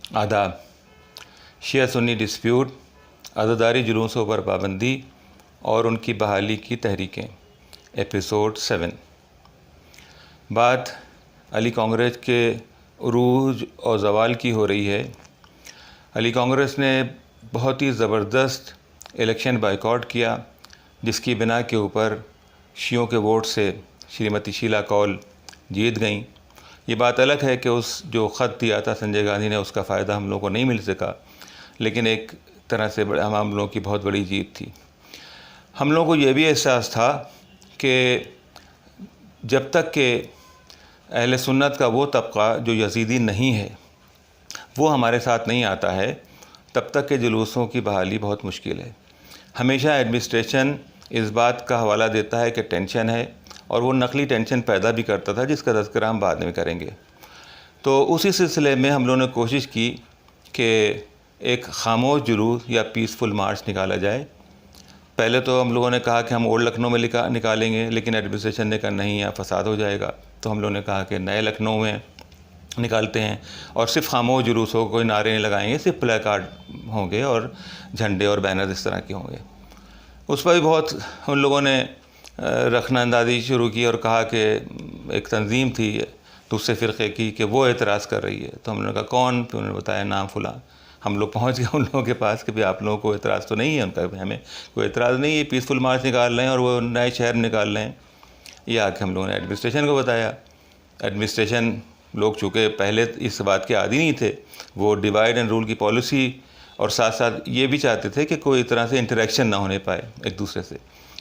आदाब। शिया सुन्नी डिस्प्यूट, अज़ादारी जुलूसों पर पाबंदी और उनकी बहाली की तहरीकें, एपिसोड 7। बात अली कांग्रेस के उरूज और ज़वाल की हो रही है। अली कांग्रेस ने बहुत ही ज़बरदस्त इलेक्शन बायकॉट किया, जिसकी बिना के ऊपर शियों के वोट से श्रीमती शीला कौल जीत गईं। ये बात अलग है कि उस जो ख़त दिया था संजय गांधी ने, उसका फ़ायदा हम लोगों को नहीं मिल सका, लेकिन एक तरह से हम लोगों की बहुत बड़ी जीत थी। हम लोगों को ये भी एहसास था कि जब तक कि अहले सुन्नत का वो तबका जो यज़ीदी नहीं है वो हमारे साथ नहीं आता है, तब तक के जुलूसों की बहाली बहुत मुश्किल है। हमेशा एडमिनिस्ट्रेशन इस बात का हवाला देता है कि टेंशन है, और वो नकली टेंशन पैदा भी करता था, जिसका तज़किरा हम बाद में करेंगे। तो उसी सिलसिले में हम लोगों ने कोशिश की कि एक ख़ामोश जुलूस या पीसफुल मार्च निकाला जाए। पहले तो हम लोगों ने कहा कि हम ओल्ड लखनऊ में निकालेंगे, लेकिन एडमिनिस्ट्रेशन ने कहा नहीं, यहाँ फसाद हो जाएगा। तो हम लोगों ने कहा कि नए लखनऊ में निकालते हैं और सिर्फ खामोश जुलूस हो, कोई नारे नहीं लगाएंगे, सिर्फ प्ले कार्ड होंगे और झंडे और बैनर इस तरह के होंगे। उस पर भी बहुत उन लोगों ने रखना अंदाज़ी शुरू की और कहा कि एक तंजीम थी दूसरे फ़िरक़े की कि वो एतराज़ कर रही है। तो हमने कहा कौन? फिर उन्होंने बताया नाम फ़ुलां। हम लोग पहुँच गए उन लोगों के पास कि भाई आप लोगों को एतराज़ तो नहीं है। उनका हमें कोई एतराज़ नहीं है, पीसफुल मार्च निकाल रहे हैं और वो नए शहर निकाल रहे हैं। ये आके हम लोगों ने एडमिनिस्ट्रेशन को बताया। एडमिनिस्ट्रेशन लोग चूँकि पहले इस बात के आदी नहीं थे, वो डिवाइड एंड रूल की पॉलिसी और साथ साथ ये भी चाहते थे कि कोई तरह से इंटरेक्शन ना होने पाए एक दूसरे से।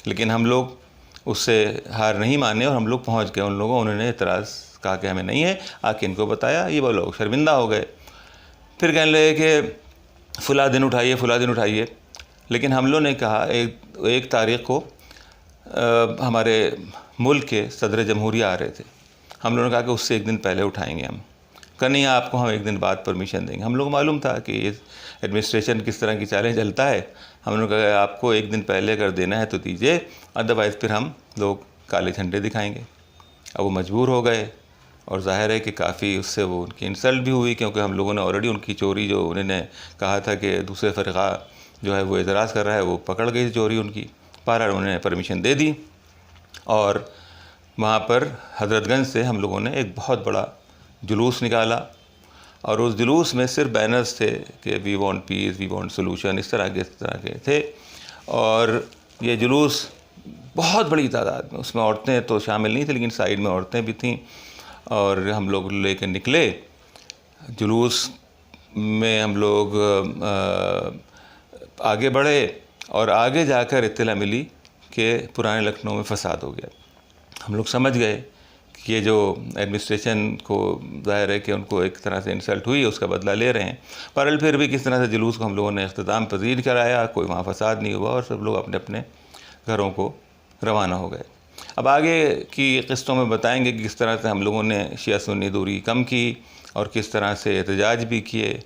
लेकिन हम लोग उससे हार नहीं माने और हम लोग पहुंच गए उन लोगों। उन्होंने एतराज़ कहा कि हमें नहीं है, आके इनको बताया। ये वो लोग शर्मिंदा हो गए, फिर कहने लगे कि फ़ुला दिन उठाइए, फ़ुला दिन उठाइए। लेकिन हम लोगों ने कहा एक तारीख़ को हमारे मुल्क के सदर जमहूरिया आ रहे थे। हम लोगों ने कहा कि उससे एक दिन पहले उठाएंगे हम। कहा नहीं, आपको हम एक दिन बाद परमिशन देंगे। हम लोग को मालूम था कि ये एडमिनिस्ट्रेशन किस तरह की चालें चलता है। हम लोगों ने कहा आपको एक दिन पहले अगर देना है तो दीजिए, अदरवाइज़ फिर हम लोग काले झंडे दिखाएंगे। अब वो मजबूर हो गए और ज़ाहिर है कि काफ़ी उससे वो उनकी इंसल्ट भी हुई, क्योंकि हम लोगों ने ऑलरेडी उनकी चोरी जो उन्होंने कहा था कि दूसरे फ़िरक़ा जो है वो एतराज़ कर रहा है, वो पकड़ गई चोरी उनकी। बहरहाल उन्होंने परमिशन दे दी और वहाँ पर हज़रतगंज से हम लोगों ने एक बहुत बड़ा जुलूस निकाला। और उस जुलूस में सिर्फ बैनर्स थे कि we want peace, we want solution, इस तरह के थे। और ये जुलूस बहुत बड़ी तादाद में, उसमें औरतें तो शामिल नहीं थी, लेकिन साइड में औरतें भी थीं। और हम लोग लेकर निकले जुलूस में। हम लोग आगे बढ़े और आगे जाकर इत्तला मिली कि पुराने लखनऊ में फ़साद हो गया। हम लोग समझ गए कि ये जो एडमिनिस्ट्रेशन को ज़ाहिर है कि उनको एक तरह से इंसल्ट हुई है, उसका बदला ले रहे हैं। पर फिर भी किस तरह से जुलूस को हम लोगों ने इख्तिताम पजीर कराया, कोई वहाँ फ़साद नहीं हुआ और सब लोग अपने अपने घरों को रवाना हो गए। अब आगे की किस्तों में बताएंगे कि किस तरह से हम लोगों ने शिया सुन्नी दूरी कम की और किस तरह से एहतजाज भी किए,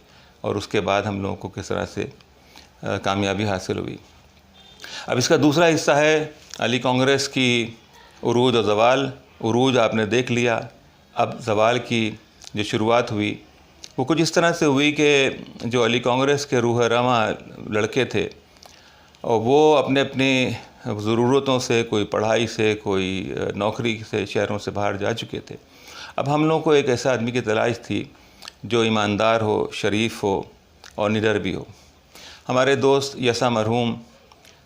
और उसके बाद हम लोगों को किस तरह से कामयाबी हासिल हुई। अब इसका दूसरा हिस्सा है अली कांग्रेस की उरूज और ज़वाल। उरूज आपने देख लिया। अब ज़वाल की जो शुरुआत हुई वो कुछ इस तरह से हुई कि जो अली कांग्रेस के रूह रवां लड़के थे और वो अपने अपनी ज़रूरतों से, कोई पढ़ाई से, कोई नौकरी से शहरों से बाहर जा चुके थे। अब हम लोगों को एक ऐसा आदमी की तलाश थी जो ईमानदार हो, शरीफ हो और निडर भी हो। हमारे दोस्त यसा मरहूम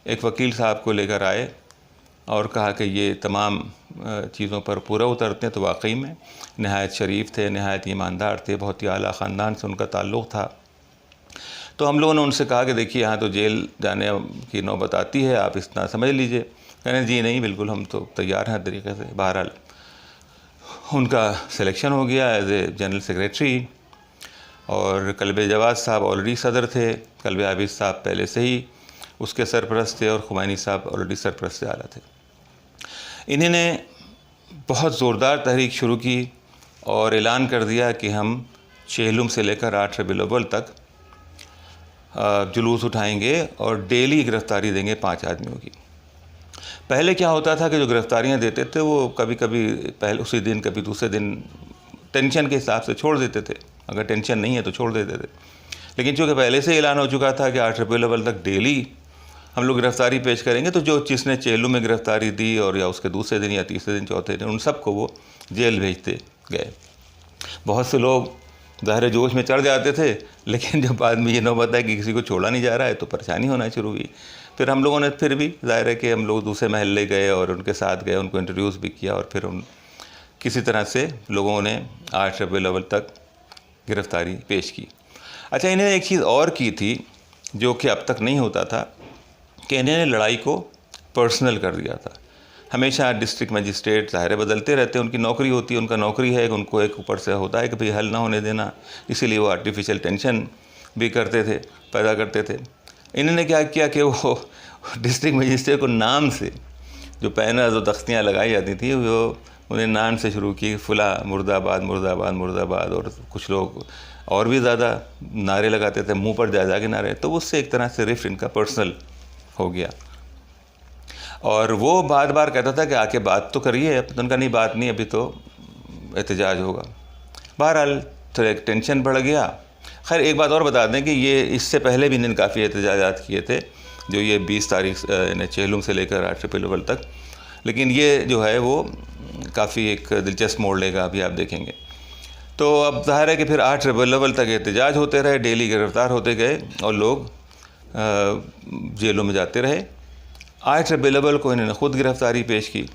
एक वकील साहब को लेकर आए और कहा कि ये तमाम चीज़ों पर पूरा उतरते हैं। तो वाकई में नहायत शरीफ थे, नहायत ईमानदार थे, बहुत ही आला ख़ानदान से उनका ताल्लुक़ था। तो हम लोगों ने उनसे कहा कि देखिए यहाँ तो जेल जाने की नौबत आती है, आप इतना समझ लीजिए। कहने जी नहीं, बिल्कुल हम तो तैयार हैं तरीक़े से। बहरहाल उनका सिलेक्शन हो गया एज ए जनरल सेक्रेटरी। और कल्बे जवाद साहब ऑलरेडी सदर थे, कल्बे आबिद साहब पहले से ही उसके सरपरस्त थे और खुमैनी साहब ऑलरेडी सरपरस्त आला थे। इन्होंने बहुत ज़ोरदार तहरीक शुरू की और ऐलान कर दिया कि हम चेहलुम से लेकर 8 रबीउल अव्वल तक जुलूस उठाएंगे और डेली गिरफ़्तारी देंगे 5 आदमियों की। पहले क्या होता था कि जो गिरफ़्तारियाँ देते थे वो कभी कभी पहले उसी दिन, कभी दूसरे दिन टेंशन के हिसाब से छोड़ देते थे, अगर टेंशन नहीं है तो छोड़ देते थे। लेकिन चूँकि पहले से ऐलान हो चुका था कि 8 रबीउल अव्वल तक डेली हम लोग गिरफ़्तारी पेश करेंगे, तो जो जिसने चेलू में गिरफ़्तारी दी और या उसके दूसरे दिन या तीसरे दिन चौथे दिन, उन सबको वो जेल भेजते गए। बहुत से लोग ज़ाहिर जोश में चढ़ जाते थे, लेकिन जब बाद में ये नौबत है कि किसी को छोड़ा नहीं जा रहा है तो परेशानी होना शुरू हुई। फिर हम लोगों ने फिर भी ज़ाहिर है कि हम लोग दूसरे महल्ले गए और उनके साथ गए, उनको इंट्रोड्यूस भी किया और फिर उन किसी तरह से लोगों ने 8 रबीउल अव्वल तक गिरफ़्तारी पेश की। अच्छा, इन्हें एक चीज़ और की थी जो कि अब तक नहीं होता था कि इन्होंने लड़ाई को पर्सनल कर दिया था। हमेशा डिस्ट्रिक्ट मजिस्ट्रेट ज़ाहिर बदलते रहते हैं, उनकी नौकरी होती है, उनका नौकरी है, उनको एक ऊपर से होता है कि भाई हल ना होने देना, इसीलिए वो आर्टिफिशियल टेंशन भी करते थे, पैदा करते थे। इन्होंने क्या किया कि वो डिस्ट्रिक्ट मजिस्ट्रेट को नाम से जो पैनर्स और तख्तियाँ लगाई जाती थी वो उन्हें नाम से शुरू की, फुला मुर्दाबाद मुर्दाबाद मुर्दाबाद, और कुछ लोग और भी ज़्यादा नारे लगाते थे, मुंह पर जा के नारे। तो उससे एक तरह से रिफ्ट इनका पर्सनल हो गया। और वो बार बार कहता था कि आके बात तो करिए, अब तो उनका नहीं बात नहीं, अभी तो एहतजाज होगा। बहरहाल तो एक टेंशन बढ़ गया। खैर एक बात और बता दें कि ये इससे पहले भी इन्होंने काफ़ी एहतजाजात किए थे, जो ये 20 तारीख चेहलुम से लेकर 8 रबीउल अव्वल तक, लेकिन ये जो है वो काफ़ी एक दिलचस्प मोड़ लेगा, अभी आप देखेंगे। तो अब ज़ाहिर है कि फिर 8 रबीउल अव्वल तक एहतजाज होते रहे, डेली गिरफ़्तार होते गए और लोग जेलों में जाते रहे। 8 रबीउल अव्वल को इन्होंने ख़ुद गिरफ़्तारी पेश की।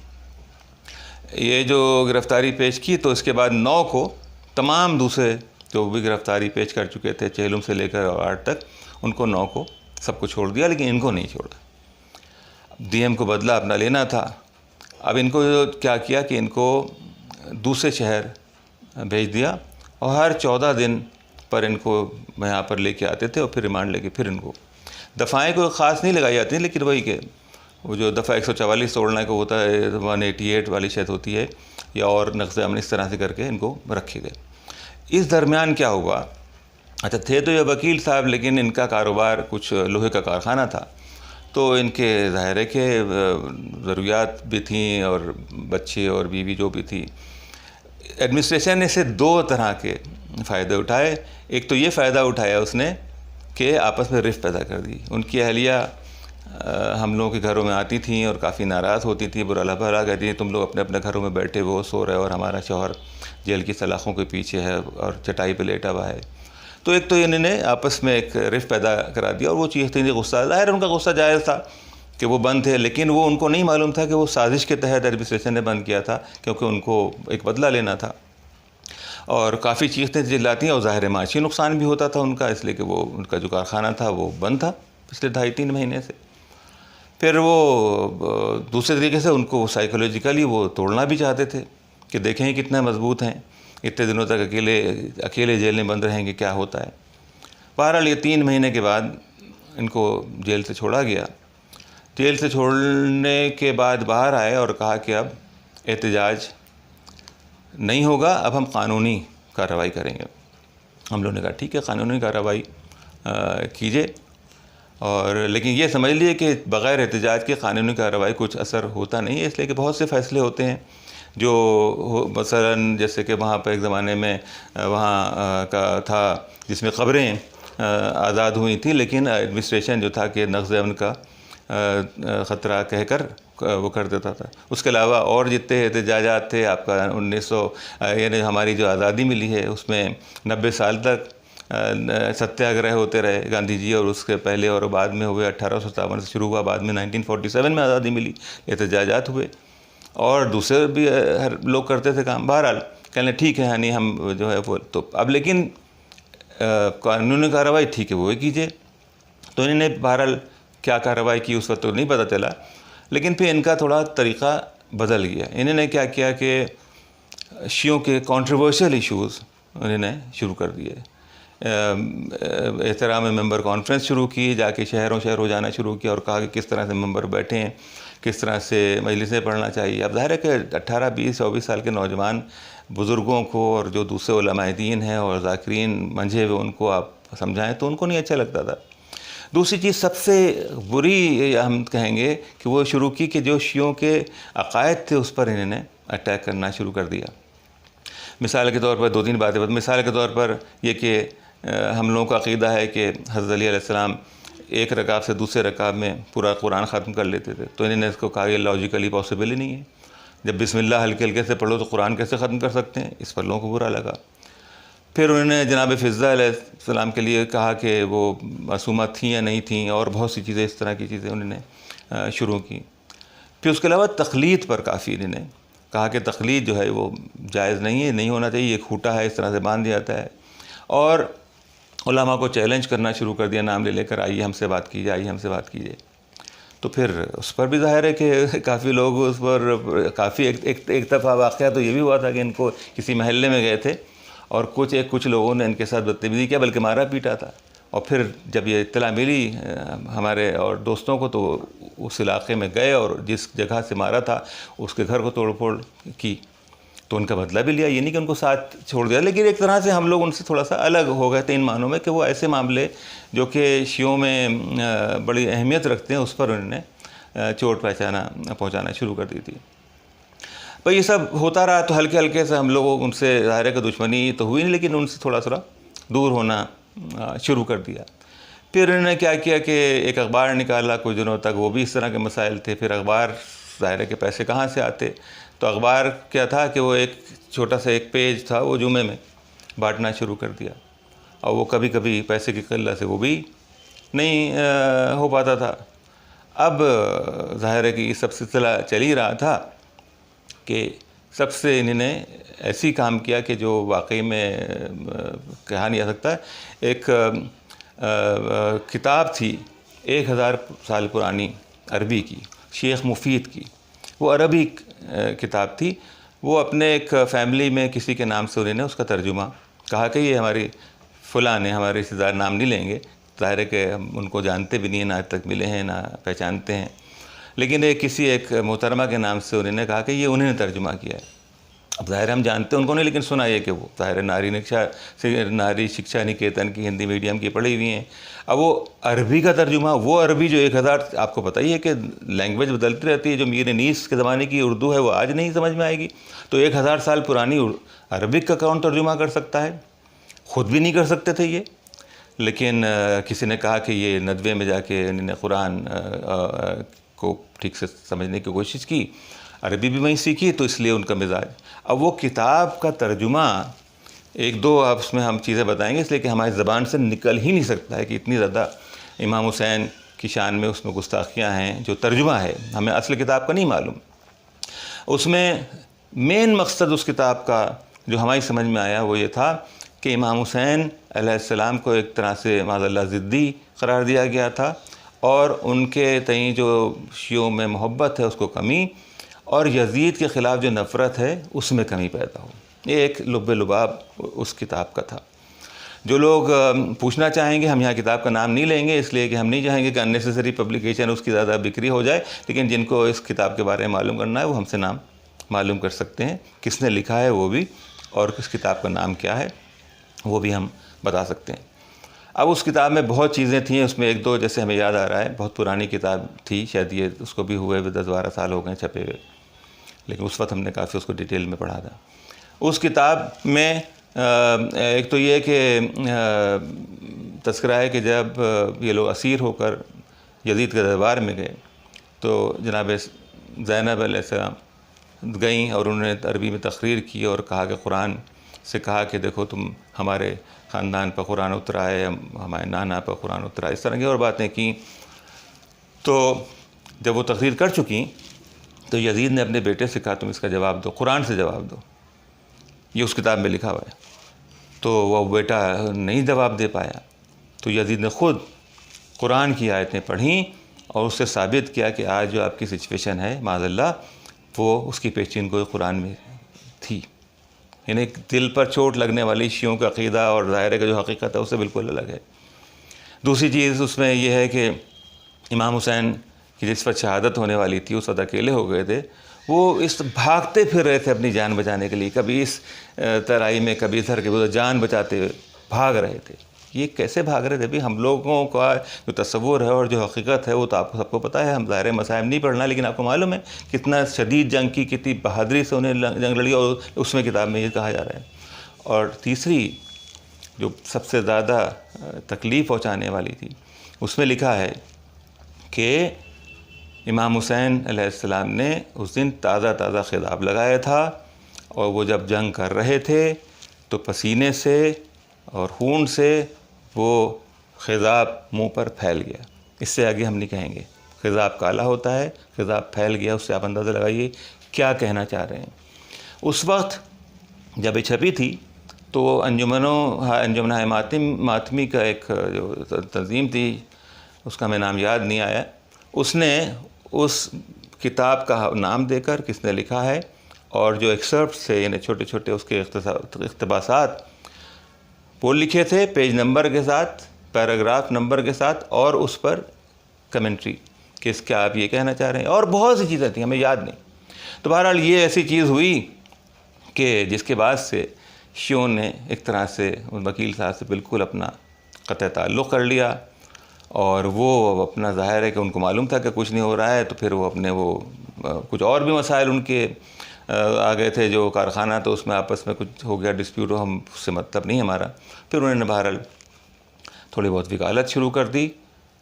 ये जो गिरफ़्तारी पेश की तो इसके बाद 9 को तमाम दूसरे जो भी गिरफ़्तारी पेश कर चुके थे चेहलुम से लेकर 8 तक, उनको 9 को सबको छोड़ दिया, लेकिन इनको नहीं छोड़ा। डीएम को बदला अपना लेना था। अब इनको क्या किया कि इनको दूसरे शहर भेज दिया और हर 14 दिन पर इनको यहाँ पर लेके आते थे और फिर रिमांड लेके फिर इनको दफ़ाएँ कोई ख़ास नहीं लगाई जाती, लेकिन वही के वो जो दफ़ा 144 तोड़ने को होता है, 188 वाली शायद होती है, या और नक़्ज़ अमन, इस तरह से करके इनको रखे गए। इस दरमियान क्या हुआ, अच्छा थे तो ये वकील साहब, लेकिन इनका कारोबार कुछ लोहे का कारखाना था, तो इनके ज़ाहिर है कि ज़रूरियात भी थी और बच्चे और बीवी जो भी थी। एडमिनिस्ट्रेशन ने इसे 2 तरह के फ़ायदे उठाए। एक तो ये फ़ायदा उठाया उसने कि आपस में रिफ्ट पैदा कर दी। उनकी अहलिया हम लोगों के घरों में आती थी और काफ़ी नाराज़ होती थी, बुरा भला कहती थी तुम लोग अपने अपने घरों में बैठे वो सो रहे और हमारा शौहर जेल की सलाखों के पीछे है और चटाई पे लेटा हुआ है। तो एक तो इन्होंने आपस में एक रिफ्ट पैदा करा दिया और वो चीज़ थी गुस्सा, ज़ाहिर उनका गुस्सा जायज़ था कि वो बंद थे, लेकिन वो उनको नहीं मालूम था कि वो साजिश के तहत एडमिनिस्ट्रेशन ने बंद किया था, क्योंकि उनको एक बदला लेना था और काफ़ी चीज़ें चिल्लाती हैं और ज़ाहिर माशी नुकसान भी होता था उनका, इसलिए कि वो उनका जो कारखाना था वो बंद था पिछले 2.5-3 महीने से। फिर वो दूसरे तरीके से उनको साइकोलॉजिकली वो तोड़ना भी चाहते थे कि देखें कितना मजबूत हैं, इतने दिनों तक अकेले जेल में बंद रहेंगे, क्या होता है। बहरहाल ये 3 महीने के बाद इनको जेल से छोड़ा गया। जेल से छोड़ने के बाद बाहर आए और कहा कि अब एहतजाज नहीं होगा, अब हम कानूनी कार्रवाई करेंगे। हम लोगों ने कहा ठीक है, कानूनी कार्रवाई कीजिए, और लेकिन ये समझ लिए कि बग़ैर एहतजाज के कानूनी कार्रवाई कुछ असर होता नहीं है, इसलिए कि बहुत से फ़ैसले होते हैं जो मसलन जैसे कि वहाँ पर एक ज़माने में वहाँ का था जिसमें ख़बरें आज़ाद हुई थी, लेकिन एडमिनिस्ट्रेशन जो था कि नक़्ज़ अमन का ख़तरा कहकर वो कर देता था। उसके अलावा और जितने एहतजाजात थे आपका 1900 यानी हमारी जो आज़ादी मिली है उसमें 90 साल तक सत्याग्रह होते रहे गांधी जी, और उसके पहले और बाद में हुए 1857 से शुरू हुआ, बाद में 1947 में आज़ादी मिली, एहतजाजात हुए और दूसरे भी हर लोग करते थे काम। बहरहाल कहने ठीक है, यानी हम जो है वो तो अब लेकिन कानूनी कार्रवाई ठीक है वो ही कीजिए। तो इन्होंने बहरहाल क्या कार्रवाई की उस वक्त तो नहीं पता चला, लेकिन फिर इनका थोड़ा तरीक़ा बदल गया। इन्होंने क्या किया कि शियों के कंट्रोवर्शियल इश्यूज़ इन्होंने शुरू कर दिए। एहतराम मेंबर कॉन्फ्रेंस शुरू की, जाके शहरों जाना शुरू किया और कहा कि किस तरह से मेंबर बैठे हैं, किस तरह से मजलिसें पढ़ना चाहिए। अब ज़ाहिर है कि 18, 20, 24 साल के नौजवान बुज़ुर्गों को और जो दूसरे उलमाए दीन हैं और ज़ाकिरीन मंझे हुए उनको आप समझाएं तो उनको नहीं अच्छा लगता था। दूसरी चीज़ सबसे बुरी हम कहेंगे कि वो शुरू की कि जो शियों के अक़ायद थे उस पर इन्होंने अटैक करना शुरू कर दिया। मिसाल के तौर पर 2-3 बातें मिसाल के तौर पर ये कि हम लोगों का अक़ीदा है कि हज़रत अली अलैहिस्सलाम एक रकात से दूसरे रकात में पूरा कुरान ख़त्म कर लेते थे। तो इन्होंने इसको कहा, ये लॉजिकली पॉसिबल ही नहीं है। जब बिस्मिल्लाह हल्के हल्के से पढ़ो तो कुरान कैसे ख़त्म कर सकते हैं? इस पर लोगों को बुरा लगा। फिर उन्होंने जनाब फ़िज़्ज़ा अलैहिस्सलाम के लिए कहा कि वो मासूमा थी या नहीं थी, और बहुत सी चीज़ें इस तरह की चीज़ें उन्होंने शुरू की। फिर उसके अलावा तक़लीद पर काफ़ी इन्होंने कहा कि तक़लीद जो है वो जायज़ नहीं है, नहीं होना चाहिए, ये खूटा है, इस तरह से बांध दिया जाता है। और उलमा को चैलेंज करना शुरू कर दिया, नाम ले लेकर, आइए हमसे बात कीजिए, आइए हमसे बात कीजिए। तो फिर उस पर भी ज़ाहिर है कि काफ़ी लोग उस पर काफ़ी एक दफ़ा वाक़या तो ये भी हुआ था कि इनको किसी महल्ले में गए थे और कुछ लोगों ने इनके साथ बदतमीज़ी किया, बल्कि मारा पीटा था। और फिर जब ये इत्तला मिली हमारे और दोस्तों को, तो उस इलाक़े में गए और जिस जगह से मारा था उसके घर को तोड़ फोड़ की, तो उनका बदला भी लिया। ये नहीं कि उनको साथ छोड़ दिया, लेकिन एक तरह से हम लोग उनसे थोड़ा सा अलग हो गए थे इन मानों में कि वो ऐसे मामले जो कि शियों में बड़ी अहमियत रखते हैं, उस पर उन्होंने चोट पहुँचाना शुरू कर दी थी। पर ये सब होता रहा, तो हल्के हल्के से हम लोगों उनसे ज़ाहिर है कि दुश्मनी तो हुई नहीं, लेकिन उनसे थोड़ा दूर होना शुरू कर दिया। फिर उन्होंने क्या किया कि एक अखबार निकाला कुछ दिनों तक, वो भी इस तरह के मसाइल थे। फिर अखबार, ज़ाहिर है कि पैसे कहाँ से आते, तो अखबार क्या था कि वो एक छोटा सा एक पेज था, वो जुमे में बांटना शुरू कर दिया। और वो कभी कभी पैसे की किल्लत से वो भी नहीं हो पाता था। अब ज़ाहिर है कि ये सब सिलसिला चल ही रहा था कि सबसे इन्होंने ऐसी काम किया कि जो वाकई में कहा नहीं जा सकता। एक किताब थी 1000 साल पुरानी अरबी की, शेख मुफीद की, वो अरबी किताब थी। वो अपने एक फ़ैमिली में किसी के नाम से उन्होंने उसका तर्जुमा कहा कि ये हमारी फ़लाँ ने, हमारे रिश्तेदार नाम नहीं लेंगे, ज़ाहिर है कि हम उनको जानते भी नहीं हैं, ना आज तक मिले हैं, ना पहचानते हैं, लेकिन किसी एक मोहतरमा के नाम से उन्होंने कहा कि ये उन्होंने तर्जुमा किया है। अब ज़ाहिर हम जानते हैं उनको नहीं, लेकिन सुना ये कि वो ज़ाहिर नारी शिक्षा निकेतन की हिंदी मीडियम की पढ़ी हुई हैं। अब वो अरबी का तर्जुमा, वो अरबी जो 1000, आपको पता ही है कि लैंग्वेज बदलती रहती है, जो मीर नीस के ज़माने की उर्दू है वो आज नहीं समझ में आएगी, तो 1000 साल पुरानी अरबिक का कौन तर्जुमा कर सकता है? ख़ुद भी नहीं कर सकते थे ये। लेकिन किसी ने कहा कि ये नदवे में जाके इन्होंने कुरान को ठीक से समझने की कोशिश की, अरबी भी वहीं सीखी, तो इसलिए उनका मिजाज। अब वो किताब का तर्जुमा, एक दो आप उसमें हम चीज़ें बताएंगे, इसलिए कि हमारी ज़बान से निकल ही नहीं सकता है कि इतनी ज़्यादा इमाम हुसैन की शान में उसमें गुस्ताखियाँ हैं। जो तर्जुमा है, हमें असल किताब का नहीं मालूम। उसमें मेन मकसद उस किताब का जो हमारी समझ में आया वो ये था कि इमाम हुसैन अलैहिस्सलाम को एक तरह से माज़अल्लाह ज़िद्दी करार दिया गया था, और उनके तई जो शियों में मोहब्बत है उसको कमी, और यज़ीद के ख़िलाफ़ जो नफ़रत है उसमें कमी पैदा हो। ये एक लुब्बे-लुबाब उस किताब का था। जो लोग पूछना चाहेंगे, हम यहाँ किताब का नाम नहीं लेंगे इसलिए कि हम नहीं चाहेंगे कि अननेसेसरी पब्लिकेशन उसकी ज़्यादा बिक्री हो जाए, लेकिन जिनको इस किताब के बारे में मालूम करना है वो हमसे नाम मालूम कर सकते हैं, किसने लिखा है वो भी, और किस किताब का नाम क्या है वो भी हम बता सकते हैं। अब उस किताब में बहुत चीज़ें थी, उसमें एक दो जैसे हमें याद आ रहा है, बहुत पुरानी किताब थी, शायद ये उसको भी हुए 10-12 साल हो गए छपे हुए, लेकिन उस वक्त हमने काफ़ी उसको डिटेल में पढ़ा था। उस किताब में एक तो ये कि तज़किरा है कि जब ये लोग असीर होकर यज़ीद के दरबार में गए, तो जनाब ज़ैनब अलैहिस्सलाम गईं और उन्होंने अरबी में तकरीर की और कहा कि कुरान से कहा कि देखो तुम हमारे ख़ानदान पर कुरान उतरा है, हमारे नाना पर कुरान उतरा, इस तरह की और बातें की। तो जब वो तकरीर कर चुकी तो यज़ीद ने अपने बेटे से कहा तुम इसका जवाब दो, कुरान से जवाब दो, ये उस किताब में लिखा हुआ है। तो वह बेटा नहीं जवाब दे पाया, तो यज़ीद ने ख़ुद कुरान की आयतें पढ़ीं और उससे साबित किया कि आज जो आपकी सिचुएशन है माज़अल्लाह, वो उसकी पेशीन गोई कुरान में थी। यानी दिल पर चोट लगने वाली शियों का अक़ीदा और ज़ाहिर का जो हकीकत है उससे बिल्कुल अलग है। दूसरी चीज़ उसमें यह है कि इमाम हुसैन की जिस पर शहादत होने वाली थी, उस वक्त अकेले हो गए थे, वो इस भागते फिर रहे थे अपनी जान बचाने के लिए, कभी इस तराई में, कभी इधर के उधर जान बचाते हुए भाग रहे थे। ये कैसे भाग रहे थे भाई? हम लोगों का जो तस्वुर है और जो हकीकत है वो तो आपको सबको पता है। हम ज़ाहिर मसाइब नहीं पढ़ना, लेकिन आपको मालूम है कितना शदीद जंग की, कितनी बहादुरी से उन्हें जंग लड़ी, और उसमें किताब में ये कहा जा रहा है। और तीसरी जो सबसे ज़्यादा तकलीफ़ पहुँचाने वाली थी, उसमें लिखा है कि इमाम हुसैन अलैहिस्सलाम ने उस दिन ताज़ा खिताब लगाया था, और वो जब जंग कर रहे थे तो पसीने से और खून से वो खिताब मुंह पर फैल गया। इससे आगे हम नहीं कहेंगे। खिताब काला होता है, खिताब फैल गया, उससे आप अंदाज़ा लगाइए क्या कहना चाह रहे हैं। उस वक्त जब ये छपी थी तो अंजुमन मातमी का एक जो तंजीम थी, उसका मैं नाम याद नहीं आया, उसने उस किताब का नाम देकर किसने लिखा है, और जो एक्सर्प्ट थे यानी छोटे छोटे उसके इक़्तिबासात वो लिखे थे पेज नंबर के साथ, पैराग्राफ नंबर के साथ, और उस पर कमेंट्री कि क्या आप ये कहना चाह रहे हैं, और बहुत सी चीज़ें थी हमें याद नहीं। तो बहरहाल ये ऐसी चीज़ हुई कि जिसके बाद से शियों ने एक तरह से उन वकील साहब से बिल्कुल अपना क़त्अ ताल्लुक़ कर लिया, और वो अपना ज़ाहिर है कि उनको मालूम था कि कुछ नहीं हो रहा है, तो फिर वो अपने कुछ और भी मसाइल उनके आ गए थे, जो कारखाना तो उसमें आपस में कुछ हो गया डिस्प्यूट, हम उससे मतलब नहीं हमारा। फिर उन्होंने बहरहाल थोड़ी बहुत वकालत शुरू कर दी,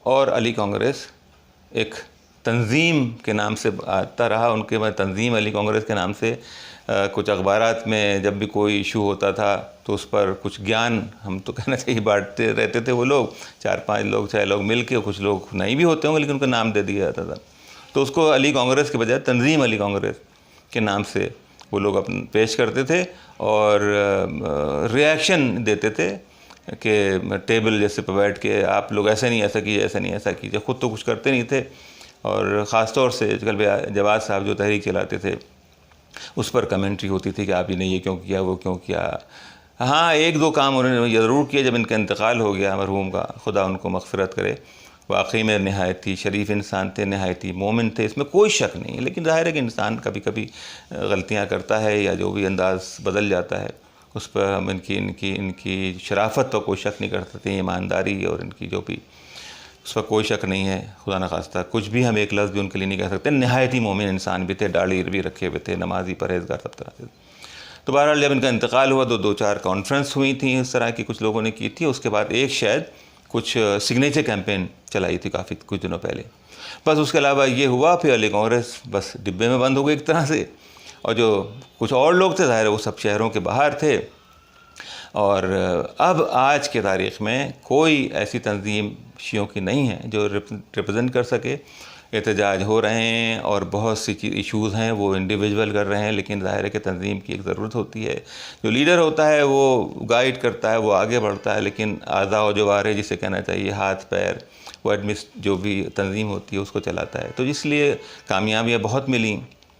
और अली कांग्रेस एक तंजीम के नाम से आता रहा। उनके में तंजीम अली कांग्रेस के नाम से कुछ अखबारात में जब भी कोई इशू होता था तो उस पर कुछ ज्ञान, हम तो कहना चाहिए, बांटते रहते थे वो लोग, 4-5 लोग 6 लोग मिल के, कुछ लोग नहीं भी होते होंगे लेकिन उनका नाम दे दिया जाता था। तो उसको अली कांग्रेस के बजाय तंजीम अली कांग्रेस के नाम से वो लोग अपन पेश करते थे, और रिएक्शन देते थे कि टेबल जैसे पर बैठ के आप लोग ऐसे नहीं ऐसा कीजिए, ऐसा नहीं ऐसा कीजिए। ख़ुद तो कुछ करते नहीं थे, और ख़ास तौर से जवाद साहब जो तहरीक चलाते थे उस पर कमेंट्री होती थी कि आपने ये क्यों किया, वो क्यों किया। हाँ, 1-2 काम उन्होंने ज़रूर किया जब इनका इंतकाल हो गया मरहूम का, खुदा उनको मग़फ़िरत करे। वाकई में नहायत ही शरीफ इंसान थे, नहायत ही मोमिन थे, इसमें कोई शक नहीं है। लेकिन ज़ाहिर है कि इंसान कभी कभी गलतियाँ करता है, या जो भी अंदाज़ बदल जाता है, उस पर हम इनकी शराफत तो कोई शक नहीं कर सकते, ईमानदारी और इनकी जो भी, उस पर कोई शक नहीं है। खुदा न खास्ता कुछ भी हम एक लफ्ज़ भी उनके लिए नहीं कह सकते। नहायत ही मोमिन इंसान भी थे, दाढ़ी भी रखे हुए थे, नमाजी परहेज़गार सब तरह से। तो बहरहाल जब इनका इंतकाल हुआ तो 2-4 कॉन्फ्रेंस हुई थी, इस तरह की कुछ लोगों ने की थी। उसके बाद एक शायद कुछ सिग्नेचर कैंपेन चलाई थी काफ़ी कुछ दिनों पहले। बस उसके अलावा ये हुआ, फिर अली कांग्रेस बस डिब्बे में बंद हो गई एक तरह से, और जो कुछ और लोग थे ज़ाहिर है वो सब शहरों के बाहर थे। और अब आज के तारीख़ में कोई ऐसी तंजीम शियों की नहीं है जो रिप्रेजेंट कर सके। एहतजाज हो रहे हैं और बहुत सी इश्यूज़ हैं वो इंडिविजुअल कर रहे हैं, लेकिन ज़ाहिर है कि तंजीम की एक ज़रूरत होती है। जो लीडर होता है वो गाइड करता है, वो आगे बढ़ता है, लेकिन आज़ा व जवारे जिसे कहना चाहिए, हाथ पैर, वो जो भी तंजीम होती है उसको चलाता है। तो इसलिए कामयाबियाँ बहुत मिली,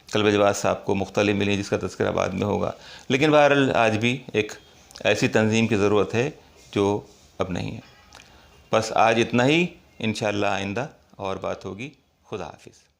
कल्ब जवाद साहब को मुख्तलिफ मिली, जिसका तज़किरा बाद में होगा। लेकिन बहरहाल आज भी एक ऐसी तंजीम की ज़रूरत है जो अब नहीं है। बस आज इतना ही, इंशाअल्लाह आइंदा और बात होगी। खुदा हाफिज़।